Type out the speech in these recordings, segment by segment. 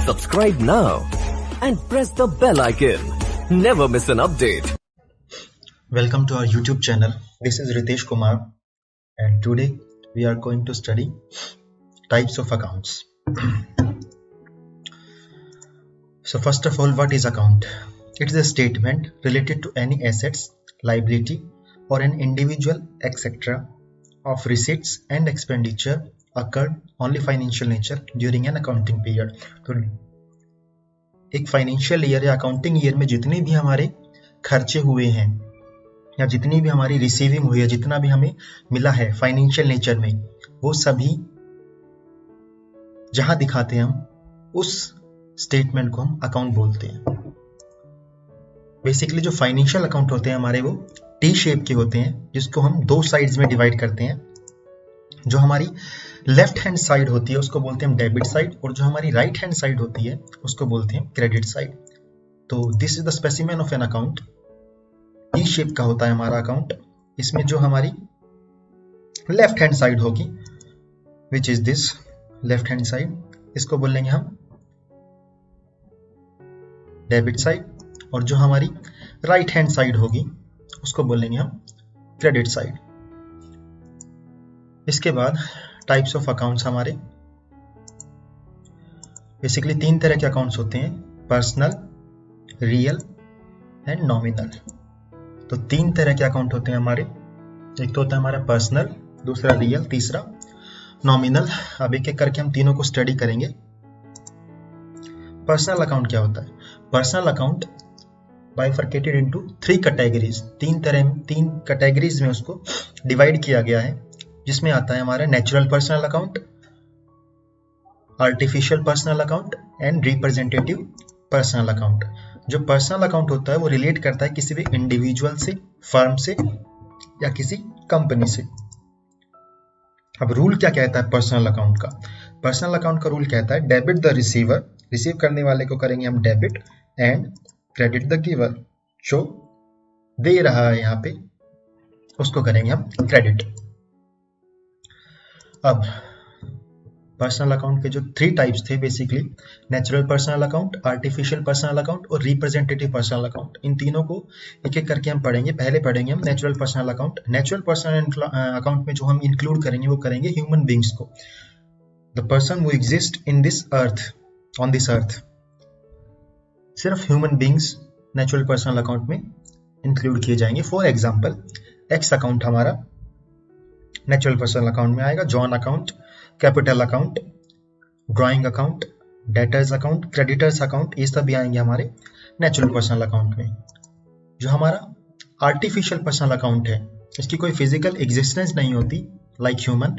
Subscribe now and press the bell icon. Never miss an update. Welcome to our YouTube channel. This is Ritesh Kumar and today we are going to study types of accounts. So first of all, what is account? It is a statement related to any assets, liability or an individual etc. of receipts and expenditure occurred only financial nature during an accounting period. तो एक financial year या accounting year में जितने भी हमारे खर्चे हुए हैं या जितनी भी हमारी रिसीविंग हुई है, जितना भी हमें मिला है फाइनेंशियल नेचर में, वो सभी जहां दिखाते हैं हम उस स्टेटमेंट को हम अकाउंट बोलते हैं। बेसिकली जो फाइनेंशियल अकाउंट होते हैं हमारे, वो टी शेप के होते हैं जिसको हम दो साइड्स में डिवाइड करते हैं। जो हमारी लेफ्ट हैंड साइड होती है उसको बोलते हैं हम डेबिट साइड, और जो हमारी राइट हैंड साइड होती है उसको बोलते हैं क्रेडिट साइड। तो this is the specimen of an account. T shape का होता है हमारा अकाउंट। इसमें जो हमारी लेफ्ट हैंड साइड होगी, which is this left hand side, इसको बोलेंगे हम डेबिट साइड, और जो हमारी राइट हैंड साइड होगी उसको बोलेंगे हम क्रेडिट साइड। इसके बाद टाइप्स ऑफ अकाउंट्स हमारे बेसिकली तीन तरह के अकाउंट्स होते हैं, पर्सनल, रियल एंड नॉमिनल। तो तीन तरह के अकाउंट होते हैं हमारे। एक तो होता है हमारा पर्सनल, दूसरा रियल, तीसरा नॉमिनल। अब एक एक करके हम तीनों को स्टडी करेंगे। पर्सनल अकाउंट क्या होता है? Personal account bifurcated into three categories. तीन कैटेगरीज में उसको डिवाइड किया गया है, जिसमें आता है हमारा natural personal account, artificial personal account and representative personal account. जो पर्सनल अकाउंट होता है वो रिलेट करता है किसी भी इंडिविजुअल से, फर्म से या किसी कंपनी से। अब रूल क्या कहता है पर्सनल अकाउंट का? पर्सनल अकाउंट का रूल कहता है डेबिट द रिसीवर, रिसीव करने वाले को करेंगे हम debit, and credit the giver, जो दे रहा है यहाँ पे उसको करेंगे हम क्रेडिट। अब पर्सनल अकाउंट के जो थ्री टाइप्स थे basically, natural personal account, artificial personal account और रिप्रेजेंटेटिव पर्सनल अकाउंट। इन तीनों को एक एक करके हम पढ़ेंगे। पहले पढ़ेंगे हम natural personal account. Natural personal account में जो हम इंक्लूड करेंगे वो करेंगे ह्यूमन बींग्स को, the person who exist in this earth, on this earth. सिर्फ human beings natural personal account में इंक्लूड किए जाएंगे। फॉर एग्जाम्पल, एक्स अकाउंट हमारा नेचुरल पर्सनल अकाउंट में आएगा, John account, capital account, drawing account, debtors account, creditors account, ये सब भी आएंगे हमारे नेचुरल पर्सनल अकाउंट में। जो हमारा आर्टिफिशियल पर्सनल अकाउंट है, इसकी कोई फिजिकल एग्जिस्टेंस नहीं होती लाइक ह्यूमन,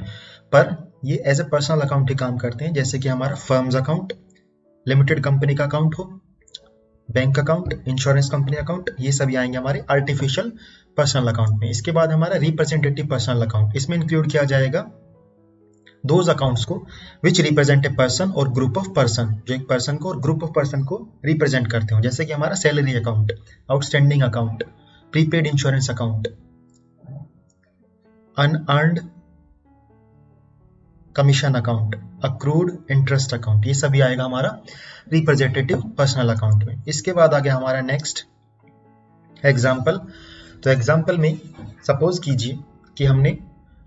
पर ये एज ए पर्सनल अकाउंट ही काम करते हैं। जैसे कि हमारा फर्म्स अकाउंट, लिमिटेड कंपनी का अकाउंट हो, bank account, insurance company account, ये सभी आएंगे हमारे आर्टिफिशियल पर्सनल अकाउंट में। इसके बाद हमारा रिप्रेजेंटेटिव पर्सनल अकाउंट, इसमें इंक्लूड किया जाएगा दोज अकाउंट्स को विच रिप्रेजेंट ए पर्सन और ग्रुप ऑफ पर्सन, जो एक पर्सन को और ग्रुप ऑफ पर्सन को रिप्रेजेंट करते हो। जैसे कि हमारा salary account, outstanding account, prepaid insurance account, unearned commission account, accrued interest account, ये सभी आएगा हमारा रिप्रेजेंटेटिव पर्सनल अकाउंट में। इसके बाद आ गया हमारा नेक्स्ट एग्जाम्पल। तो एग्जाम्पल में सपोज कीजिए कि हमने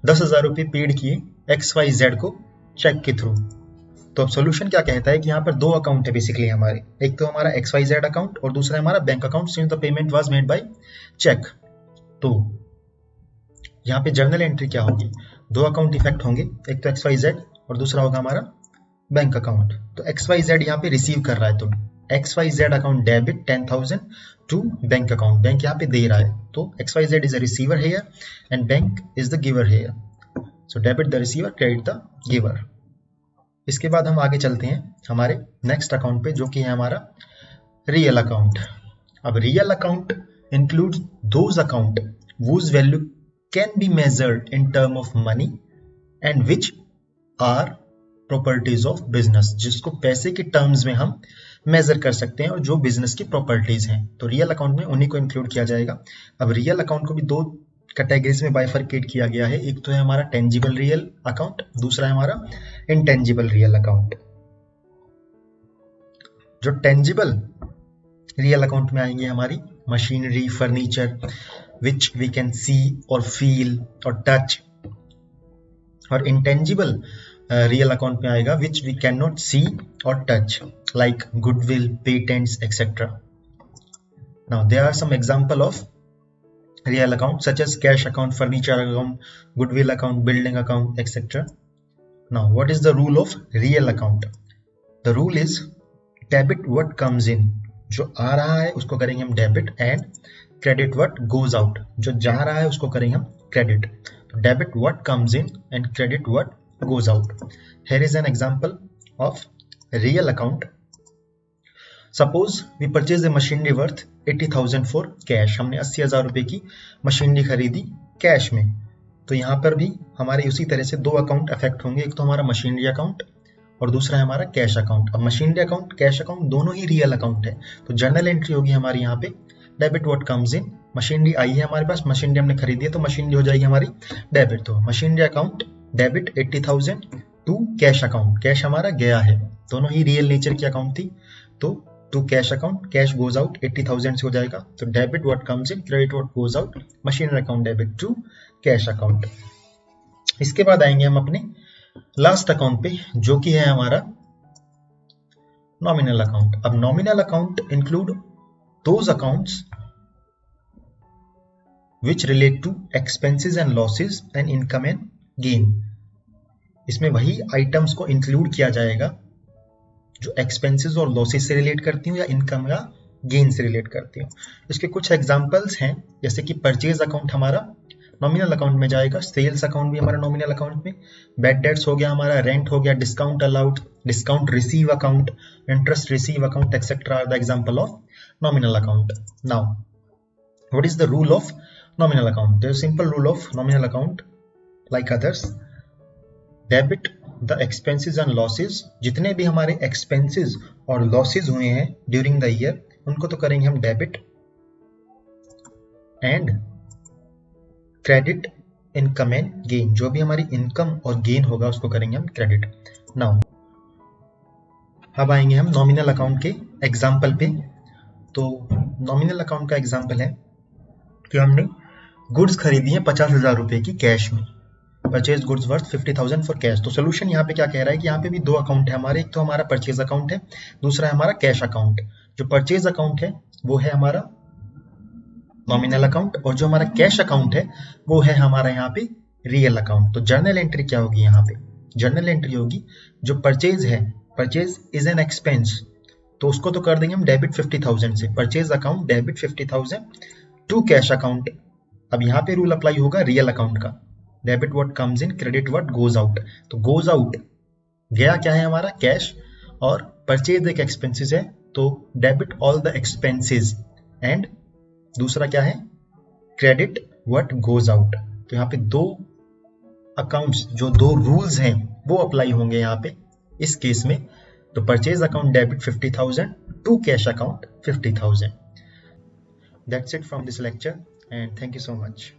10,000 रुपये पेड किए XYZ को चेक के थ्रू। तो अब सोल्यूशन क्या कहता है कि यहाँ पर दो अकाउंट है बेसिकली हमारे, एक तो हमारा XYZ अकाउंट और दूसरा हमारा bank account, since the payment was made by cheque. तो यहाँ पे जर्नल एंट्री क्या होगी? दो अकाउंट इफेक्ट होंगे, एक तो XYZ और दूसरा होगा हमारा बैंक अकाउंट। तो XYZ यहाँ पे रिसीव कर रहा है, तो XYZ account debit 10,000 to bank account, bank यहाँ पे दे रहा है। तो XYZ is a receiver here and bank is the giver here. So debit the receiver, credit the giver. इसके बाद हम आगे चलते हैं हमारे नेक्स्ट अकाउंट पे, जो कि है हमारा रियल अकाउंट। अब real account includes those account whose value can be measured in term of money and which are properties of business, जिसको पैसे के टर्म्स में हम मेजर कर सकते हैं और जो बिजनेस की प्रॉपर्टीज हैं। तो रियल अकाउंट में उन्हीं को इंक्लूड किया जाएगा। अब रियल अकाउंट को भी दो कैटेगरीज में बाइफरकेट किया गया है। एक तो है हमारा टेंजिबल रियल अकाउंट, दूसरा है हमारा इनटेंजिबल रियल अकाउंट। जो टेंजिबल रियल अकाउंट में आएंगे हमारी machinery, furniture which we can see और फील और टच, और इंटेंजिबल रियल अकाउंट में आएगा which we can not see और touch, like goodwill, patents etcetera. Now there are some example of real account such as cash account, furniture account, goodwill account, building account, etc. Now what is the rule of real account? The rule is debit what comes in, जो आ रहा है उसको करेंगे हम debit, and credit what goes out, जो जा रहा है उसको करेंगे हम credit. Debit what comes in and credit what goes out. Here is an example of real account. Suppose we purchase a machinery worth 80,000 for cash. हमने 80,000 रुपए की मशीनरी खरीदी कैश में. तो यहाँ पर भी हमारे उसी तरह से दो अकाउंट अफेक्ट होंगे, एक तो हमारा मशीनरी अकाउंट और दूसरा है हमारा कैश अकाउंट. अब मशीनरी अकाउंट, कैश अकाउंट दोनों ही रियल अकाउंट है, तो जर्नल एंट्री होगी हमारी यहाँ पे debit what comes in. Machinery आई है हमारे पास, मशीनरी हमने खरीदी है तो मशीनरी हो जाएगी हमारी डेबिट. तो machinery account debit 80,000 to cash account, cash हमारा गया है, दोनों ही रियल नेचर की अकाउंट थी, तो to cash account, cash goes out 80,000 से हो जाएगा. तो debit what comes in, credit what goes out, machinery account debit to cash account. इसके बाद आएंगे हम अपने लास्ट अकाउंट पे, जो कि है हमारा नॉमिनल अकाउंट. अब nominal account include those accounts which relate to expenses and losses and income and gain. इसमें वही आइटम्स को इंक्लूड किया जाएगा जो एक्सपेंसेस और लॉसेस से रिलेट करती हूँ या इनकम या गेन से रिलेट करती हूँ. इसके कुछ एग्जांपल्स हैं, जैसे कि परचेज अकाउंट हमारा नॉमिनल अकाउंट में जाएगा, सेल्स अकाउंट भी हमारा नॉमिनल अकाउंट में, बैड डेट्स हो गया हमारा, रेंट हो गया, discount allowed, discount receive account, interest receive account etcetera are the example of nominal account. Now what is the rule of nominal account? There is simple rule of nominal account like others. Debit the expenses and losses, जितने भी हमारे expenses और losses हुए हैं during the year उनको तो करेंगे हम debit, and credit income and gain, जो भी हमारी इनकम और गेन होगा उसको करेंगे हम क्रेडिट. नाउ अब आएंगे हम नॉमिनल अकाउंट के एग्जाम्पल पे. तो नॉमिनल अकाउंट का एग्जाम्पल है कि हमने गुड्स खरीदी है 50,000 रुपए की कैश में, purchase goods worth 50,000 for cash. तो सोल्यूशन यहाँ पे क्या कह रहा है कि यहाँ पे भी दो अकाउंट है हमारे, एक तो हमारा परचेज अकाउंट है, दूसरा है हमारा कैश अकाउंट. जो परचेज अकाउंट है वो है हमारा नॉमिनल अकाउंट, और जो हमारा कैश अकाउंट है वो है हमारा यहाँ पे रियल अकाउंट. तो जर्नल एंट्री क्या होगी यहाँ पे? जर्नल एंट्री होगी जो परचेज है, परचेज इज एन एक्सपेंस, तो उसको तो कर देंगे हम डेबिट 50,000 से, purchase account debit 50,000 to cash account. अब यहाँ पे रूल अप्लाई होगा रियल अकाउंट का, debit what comes in, credit what goes out. तो गोज आउट गया क्या है हमारा कैश, और परचेज एक एक्सपेंसेस है तो debit all the expenses, and दूसरा क्या है क्रेडिट व्हाट गोज आउट. तो यहाँ पे दो अकाउंट्स, जो दो रूल्स हैं वो अप्लाई होंगे यहाँ पे इस केस में. तो purchase account debit 50,000 to cash account 50,000. That's it from this lecture and thank you so much.